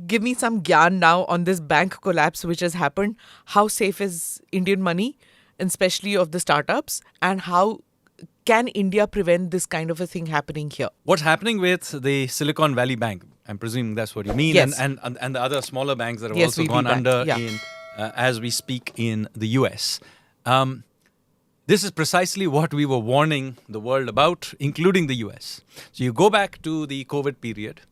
give me some gyan now on this bank collapse which has happened. How safe is Indian money, and especially of the startups, and how can India prevent this kind of a thing happening here? What's happening with the Silicon Valley Bank? I'm presuming that's what you mean, Yes. and the other smaller banks that have Yes, also VB gone Bank, under yeah. in as we speak in the US. This is precisely what we were warning the world about, including the US. So you go back to the COVID period,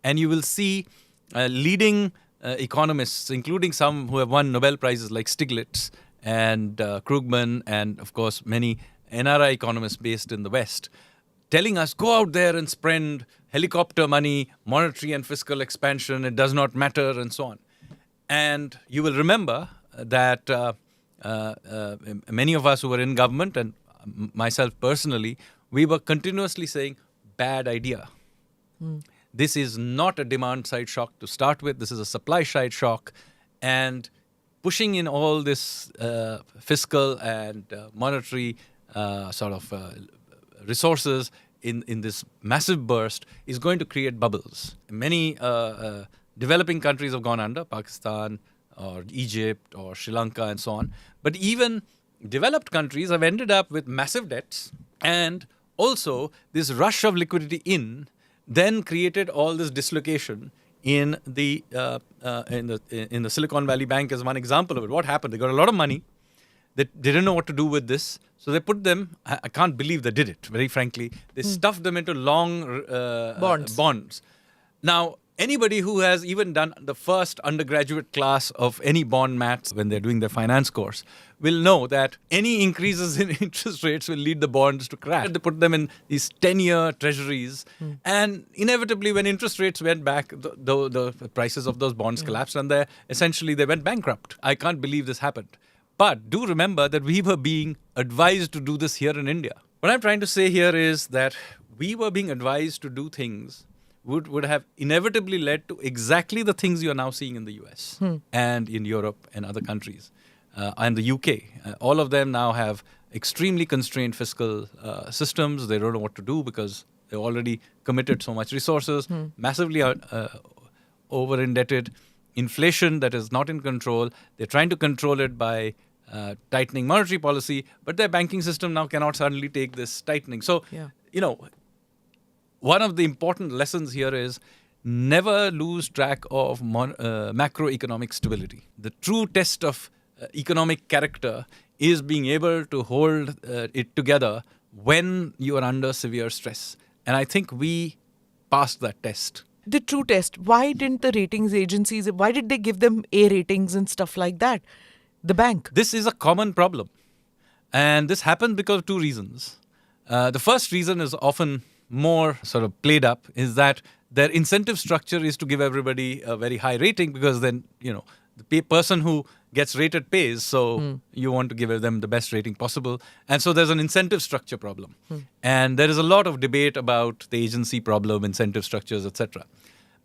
and you will see leading economists, including some who have won Nobel Prizes like Stiglitz and Krugman, and of course many NRI economists based in the West, telling us, go out there and spend helicopter money, monetary and fiscal expansion, it does not matter, and so on. And you will remember that many of us who were in government, and myself personally, we were continuously saying, bad idea. This is not a demand-side shock to start with. This is a supply-side shock. And pushing in all this fiscal and monetary resources in this massive burst is going to create bubbles. Many developing countries have gone under, Pakistan or Egypt or Sri Lanka and so on. But even developed countries have ended up with massive debts, and also this rush of liquidity in then created all this dislocation in the Silicon Valley Bank as one example of it. What happened? They got a lot of money. They didn't know what to do with this. So they put them, I can't believe they did it, very frankly. They stuffed them into long bonds. Now, anybody who has even done the first undergraduate class of any bond maths when they're doing their finance course will know that any increases in interest rates will lead the bonds to crash. They put them in these 10-year treasuries, and inevitably when interest rates went back, the prices of those bonds collapsed, and essentially they went bankrupt. I can't believe this happened. But do remember that we were being advised to do this here in India. What I'm trying to say here is that we were being advised to do things would have inevitably led to exactly the things you are now seeing in the US and in Europe and other countries and the UK. All of them now have extremely constrained fiscal systems. They don't know what to do because they've already committed so much resources, massively over-indebted, inflation that is not in control. They're trying to control it by tightening monetary policy, but their banking system now cannot suddenly take this tightening. So, one of the important lessons here is never lose track of macroeconomic stability. The true test of economic character is being able to hold it together when you are under severe stress. And I think we passed that test. The true test. Why didn't the ratings agencies, why did they give them A ratings and stuff like that? The bank. This is a common problem. And this happened because of two reasons. The first reason is often more sort of played up, is that their incentive structure is to give everybody a very high rating because then, the person who gets rated pays. So you want to give them the best rating possible. And so there's an incentive structure problem. And there is a lot of debate about the agency problem, incentive structures, etc.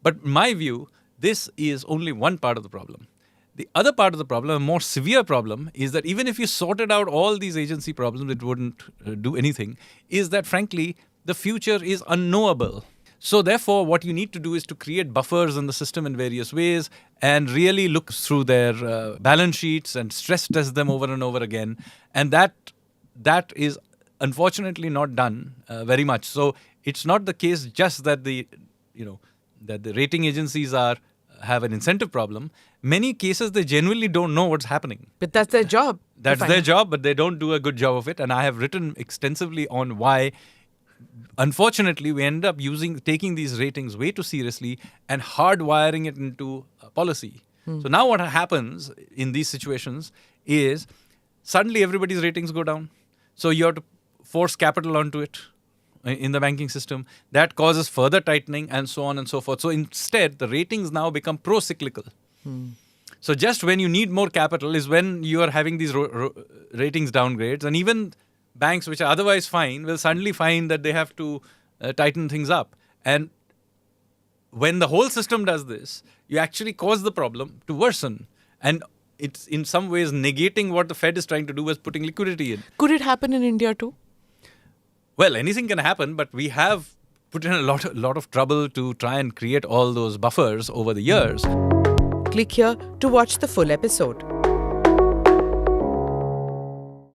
But in my view, this is only one part of the problem. The other part of the problem, a more severe problem, is that even if you sorted out all these agency problems, it wouldn't do anything, is that frankly, the future is unknowable. So therefore, what you need to do is to create buffers in the system in various ways and really look through their balance sheets and stress test them over and over again. And that is unfortunately not done very much. So it's not the case just that the rating agencies have an incentive problem. Many cases, they genuinely don't know what's happening. But that's their job. That's their job, but they don't do a good job of it. And I have written extensively on why, unfortunately, we end up taking these ratings way too seriously and hardwiring it into policy. So now what happens in these situations is suddenly everybody's ratings go down. So you have to force capital onto it in the banking system. That causes further tightening and so on and so forth. So instead, the ratings now become pro-cyclical. So just when you need more capital is when you are having these ratings downgrades. And even banks which are otherwise fine will suddenly find that they have to tighten things up. And when the whole system does this, you actually cause the problem to worsen. And it's in some ways negating what the Fed is trying to do, is putting liquidity in. Could it happen in India too? Well, anything can happen, but we have put in a lot of trouble to try and create all those buffers over the years. Click here to watch the full episode.